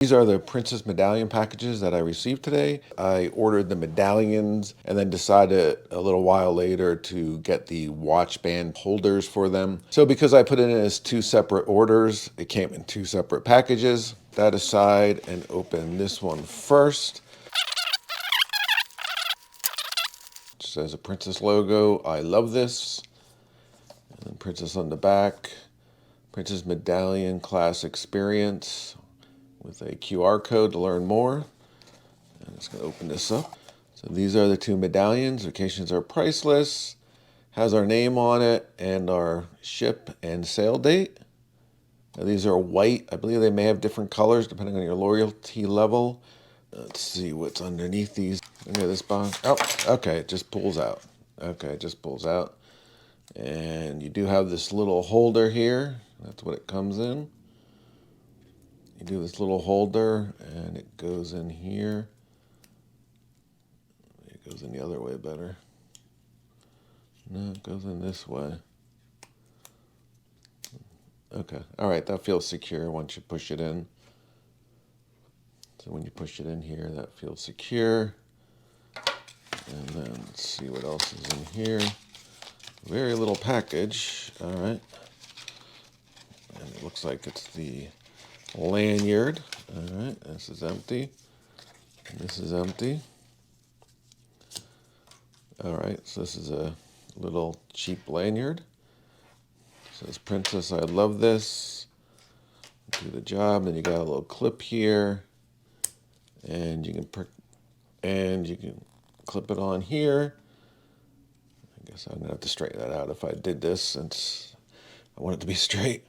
These are the Princess Medallion packages that I received today. I ordered the medallions and then decided a little while later to get the watch band holders for them. So because I put it in as two separate orders, it came in two separate packages. That aside, and open this one first. It says a Princess logo. I love this. And then Princess on the back. Princess Medallion Class Experience with a QR code to learn more. I'm just going to open this up. So these are the two medallions. Vacations are priceless. Has our name on it and our ship and sail date. Now these are white. I believe they may have different colors depending on your loyalty level. Let's see what's underneath these. Look at this box. Oh, okay, it just pulls out. Okay, it just pulls out. And you do have this little holder here. That's what it comes in. You do this little holder and it goes in here. It goes in the other way better. No, it goes in this way. Okay, all right, that feels secure once you push it in. So when you push it in here, that feels secure. And then let's see what else is in here. Very little package, all right. And it looks like it's the lanyard. All right, this is empty. And this is empty. All right, so this is a little cheap lanyard. It says Princess, I love this. Do the job, and you got a little clip here, and you can clip it on here. I guess I'm gonna have to straighten that out if I did this, since I want it to be straight.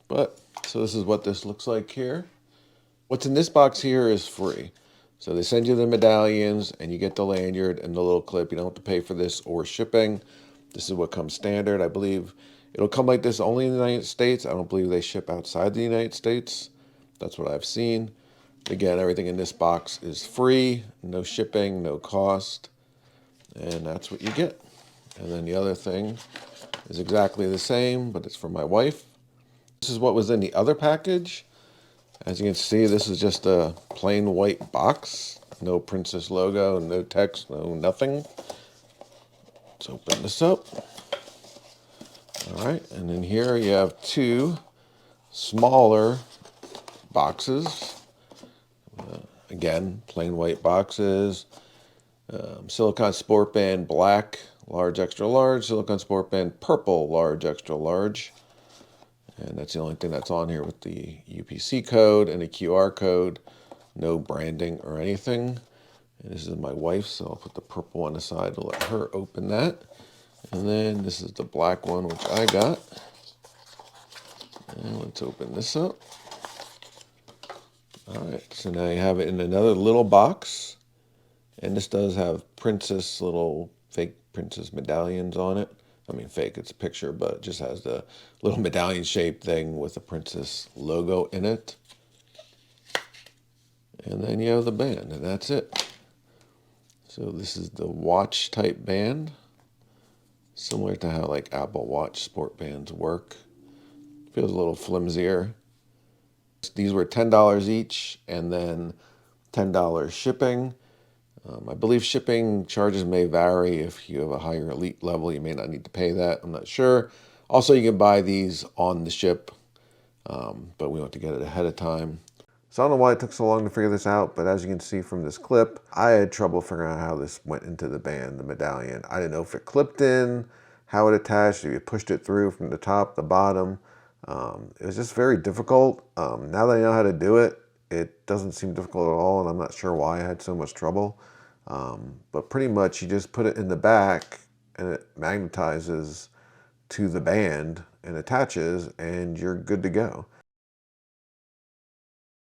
But so this is what this looks like here. What's in this box here is free. So they send you the medallions and you get the lanyard and the little clip. You don't have to pay for this or shipping. This is what comes standard. I believe it'll come like this only in the United States. I don't believe they ship outside the United States. That's what I've seen. Again, everything in this box is free, no shipping, no cost, and that's what you get. And then the other thing is exactly the same, but it's for my wife. This is what was in the other package. As you can see, this is just a plain white box. No Princess logo, no text, no nothing. Let's open this up. All right, and in here you have two smaller boxes. Again, plain white boxes. Silicone sport band black, large, extra large. Silicone sport band purple, large, extra large. And that's the only thing that's on here with the UPC code and a QR code. No branding or anything. And this is my wife's, so I'll put the purple one aside to let her open that. And then this is the black one, which I got. And let's open this up. All right, so now you have it in another little box. And this does have Princess, little fake Princess medallions on it. I mean, fake, it's a picture, but it just has the little medallion shaped thing with the Princess logo in it. And then you have the band, and that's it. So this is the watch type band, similar to how like Apple Watch sport bands work. Feels a little flimsier. These were $10 each, and then $10 shipping. I believe shipping charges may vary. If you have a higher elite level, you may not need to pay that. I'm not sure. Also, you can buy these on the ship, but we want to get it ahead of time. So I don't know why it took so long to figure this out, but as you can see from this clip, I had trouble figuring out how this went into the band, the medallion. I didn't know if it clipped in, how it attached, if you pushed it through from the top, the bottom. It was just very difficult. Now that I know how to do it, it doesn't seem difficult at all, and I'm not sure why I had so much trouble. But pretty much you just put it in the back and it magnetizes to the band and attaches, and you're good to go.